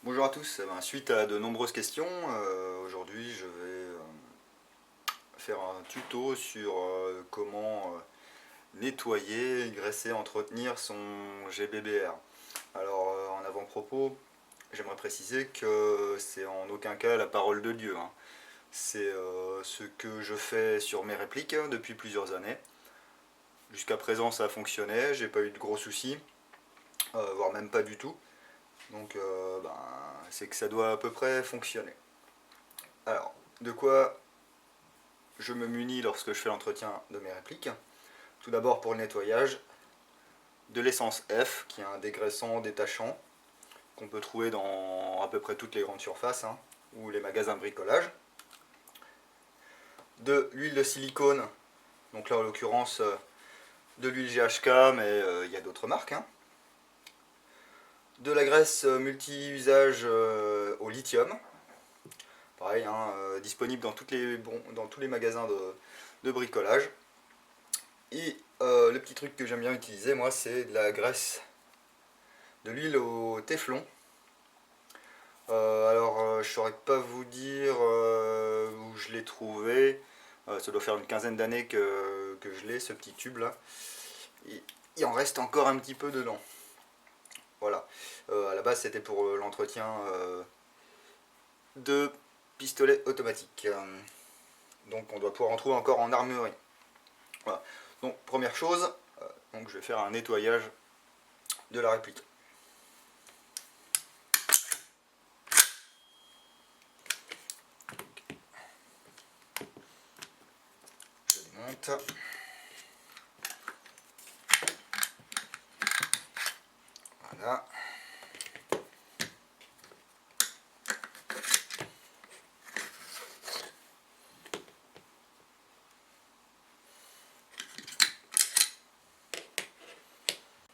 Bonjour à tous. Suite à de nombreuses questions, aujourd'hui je vais faire un tuto sur comment nettoyer, graisser, entretenir son GBBR. Alors en avant-propos, j'aimerais préciser que c'est en aucun cas la parole de Dieu, hein. C'est ce que je fais sur mes répliques depuis plusieurs années. Jusqu'à présent ça fonctionnait, j'ai pas eu de gros soucis, voire même pas du tout. Donc c'est que ça doit à peu près fonctionner. Alors, de quoi je me munis lorsque je fais l'entretien de mes répliques? Tout d'abord pour le nettoyage, de l'essence F, qui est un dégraissant détachant, qu'on peut trouver dans à peu près toutes les grandes surfaces, hein, ou les magasins de bricolage. De l'huile de silicone, donc là en l'occurrence de l'huile GHK, mais il y a d'autres marques, hein. De la graisse multi-usage au lithium, pareil, hein, disponible dans tous les magasins de bricolage. Et le petit truc que j'aime bien utiliser, moi, c'est de la graisse, de l'huile au téflon. Je saurais pas vous dire où je l'ai trouvé. Ça doit faire une quinzaine d'années que je l'ai, ce petit tube là. Et il en reste encore un petit peu dedans. Voilà. À la base, c'était pour l'entretien de pistolets automatiques. Donc, on doit pouvoir en trouver encore en armurerie. Voilà. Donc, première chose, donc je vais faire un nettoyage de la réplique. Je démonte. Voilà.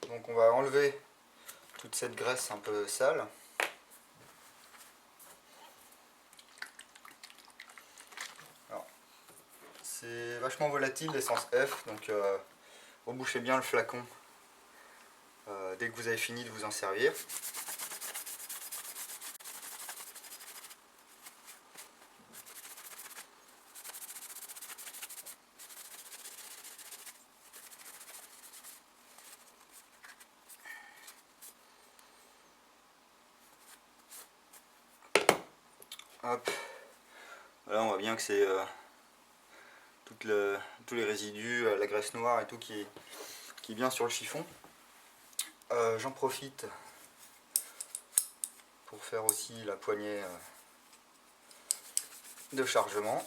Donc on va enlever toute cette graisse un peu sale. C'est vachement volatile l'essence F, donc rebouchez bien le flacon dès que vous avez fini de vous en servir. Hop. Là on voit bien que c'est tous les résidus, la graisse noire et tout qui est bien sur le chiffon. J'en profite pour faire aussi la poignée de chargement.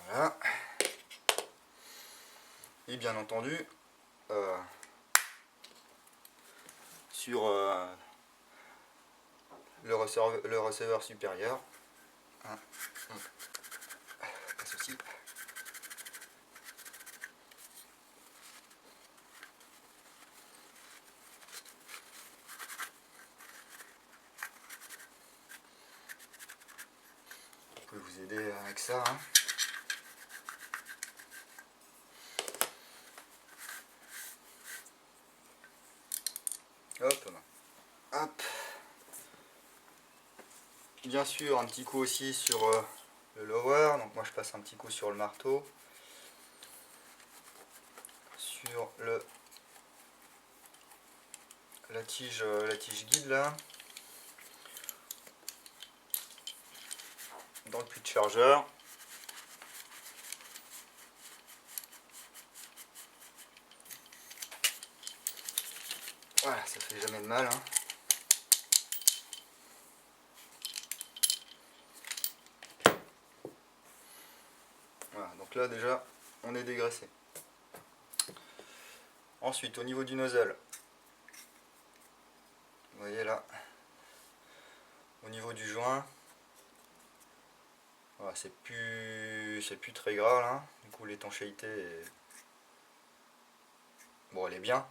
Voilà. Et bien entendu, sur le receveur supérieur, hein, pas de souci. Je peux vous aider avec ça, hein. Hop. Hop. Bien sûr, un petit coup aussi sur le lower. Donc moi je passe un petit coup sur le marteau. Sur la tige guide là. Dans le puits de chargeur. Voilà, ça fait jamais de mal, hein. Voilà, donc là déjà on est dégraissé. Ensuite au niveau du nozzle, vous voyez là, au niveau du joint, voilà, c'est plus très gras là. Du coup l'étanchéité est... Bon, elle est bien,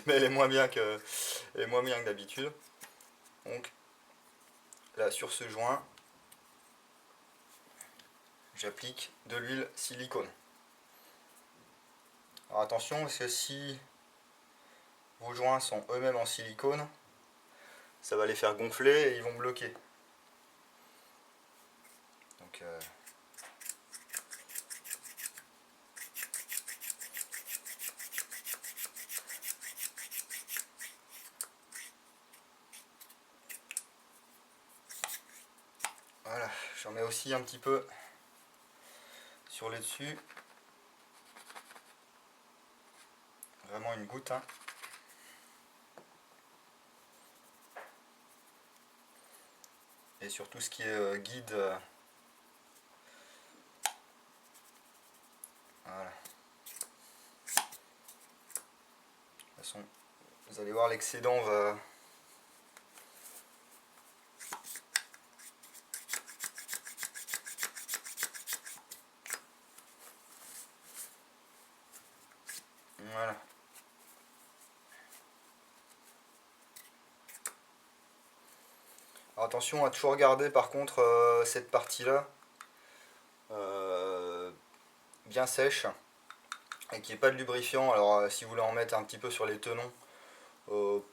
mais elle est moins bien que d'habitude. Donc là sur ce joint, j'applique de l'huile silicone. Alors attention, parce que si vos joints sont eux-mêmes en silicone, ça va les faire gonfler et ils vont bloquer. Donc voilà, j'en mets aussi un petit peu sur les dessus. Vraiment une goutte, hein. Et sur tout ce qui est guide. Voilà. De toute façon, vous allez voir, l'excédent va... Voilà. Alors attention à toujours garder par contre cette partie-là bien sèche et qu'il n'y ait pas de lubrifiant. Alors si vous voulez en mettre un petit peu sur les tenons,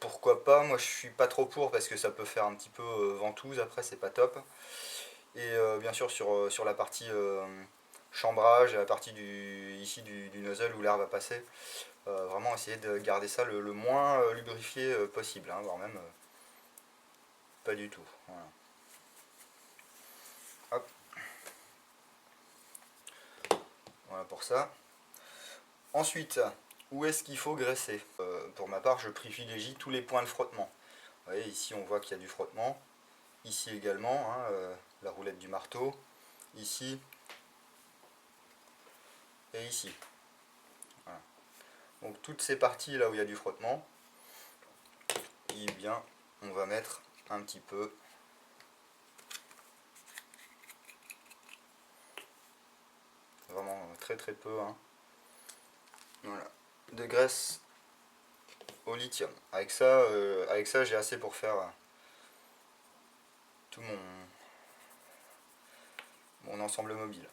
pourquoi pas. Moi je suis pas trop pour parce que ça peut faire un petit peu ventouse après, c'est pas top. Et bien sûr sur la partie chambrage, la partie ici du nozzle où l'air va passer, vraiment essayer de garder ça le moins lubrifié possible, hein, voire même pas du tout. Voilà. Hop. Voilà pour ça. Ensuite, où est-ce qu'il faut graisser? Pour ma part, je privilégie tous les points de frottement. Vous voyez, ici on voit qu'il y a du frottement. Ici également, hein, la roulette du marteau. Ici. Et ici. Voilà. Donc toutes ces parties là où il y a du frottement, eh bien, on va mettre un petit peu vraiment très très peu, hein. Voilà, de graisse au lithium. Avec ça j'ai assez pour faire tout mon ensemble mobile.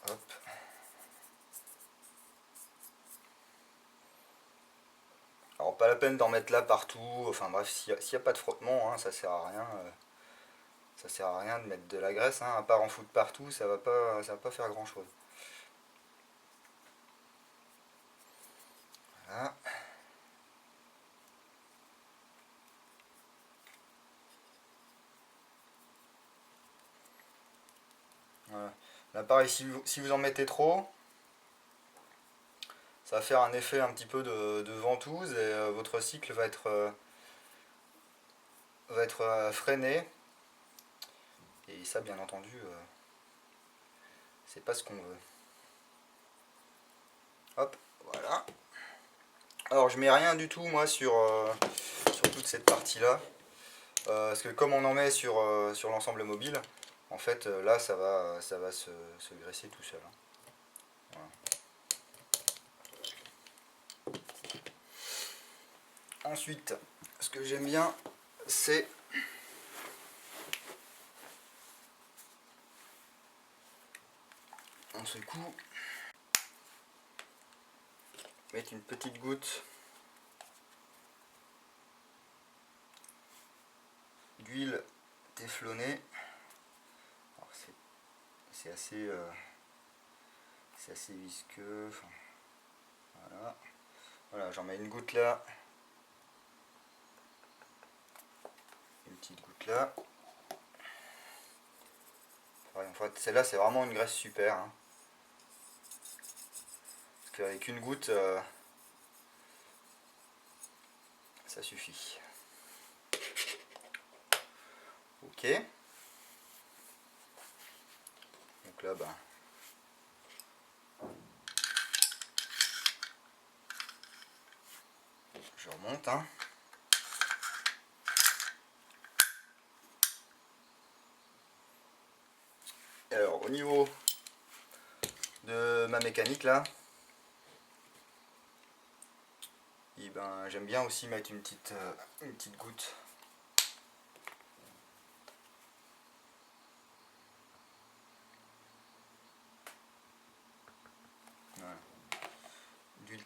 Hop. Alors pas la peine d'en mettre là partout, enfin bref, s'il n'y a pas de frottement, hein, ça sert à rien. Ça sert à rien de mettre de la graisse, hein, à part en foutre partout, ça va pas faire grand chose. Voilà. Voilà. Là pareil, si vous en mettez trop, ça va faire un effet un petit peu de ventouse et votre cycle va être freiné. Et ça, bien entendu, c'est pas ce qu'on veut. Hop, voilà. Alors je mets rien du tout moi sur toute cette partie là. Parce que comme on en met sur l'ensemble mobile, en fait là ça va se graisser tout seul, hein. Voilà. Ensuite, ce que j'aime bien, c'est on secoue, mettre une petite goutte d'huile téflonnée. C'est assez visqueux. Enfin, voilà. Voilà, j'en mets une goutte là, une petite goutte là. En fait, celle-là c'est vraiment une graisse super, hein. Parce qu'avec une goutte, ça suffit. Ok. Donc là, ben, je remonte, hein. Et alors au niveau de ma mécanique là, et ben, j'aime bien aussi mettre une petite goutte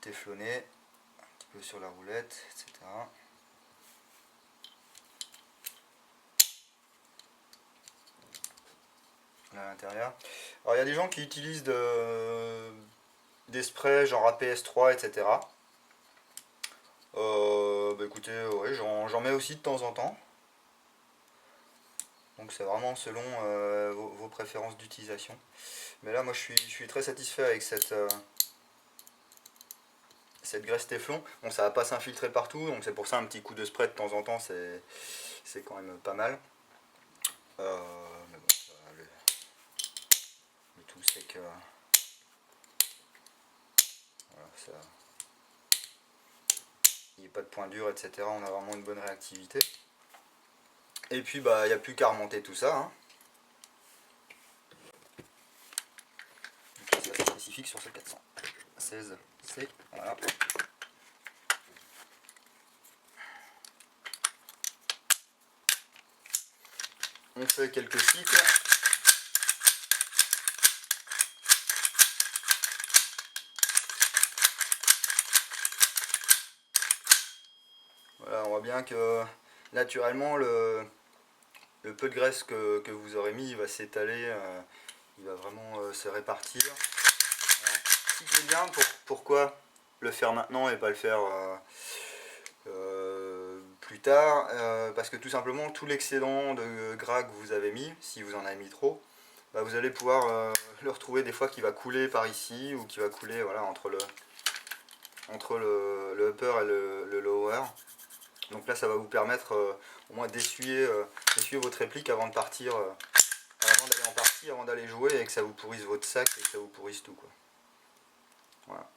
téflonner un petit peu sur la roulette, etc. Là à l'intérieur. Alors il y a des gens qui utilisent des sprays genre APS3, etc. Bah écoutez, ouais, j'en mets aussi de temps en temps. Donc c'est vraiment selon vos préférences d'utilisation. Mais là moi je suis très satisfait avec cette graisse Téflon. Bon, ça va pas s'infiltrer partout, donc c'est pour ça un petit coup de spray de temps en temps, c'est quand même pas mal. Mais bon, le tout c'est que voilà, ça, il n'y a pas de point dur, etc. On a vraiment une bonne réactivité. Et puis bah il n'y a plus qu'à remonter tout ça. Hein. Donc, c'est spécifique sur ce 416C. Voilà. On fait quelques cycles. Voilà, on voit bien que naturellement le peu de graisse que vous aurez mis il va s'étaler, il va vraiment se répartir. Cyclez bien, pourquoi le faire maintenant et pas le faire plus tard, parce que tout simplement tout l'excédent de gras que vous avez mis, si vous en avez mis trop, bah vous allez pouvoir le retrouver des fois qui va couler par ici ou qui va couler voilà, entre le upper et le lower. Donc là ça va vous permettre au moins d'essuyer votre réplique avant de partir, avant d'aller en partie, avant d'aller jouer et que ça vous pourrisse votre sac et que ça vous pourrisse tout quoi. Voilà.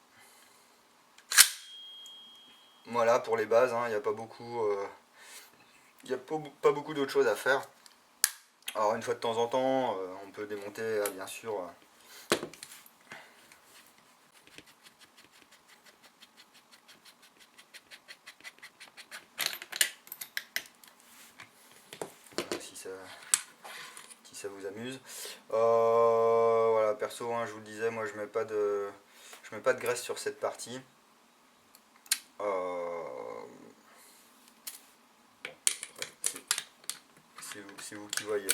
Voilà pour les bases, il n'y a pas beaucoup, pas beaucoup d'autres choses à faire. Alors une fois de temps en temps, on peut démonter bien sûr. Si ça vous amuse. Voilà, perso, je vous le disais, moi je mets pas de graisse sur cette partie. C'est vous qui voyez.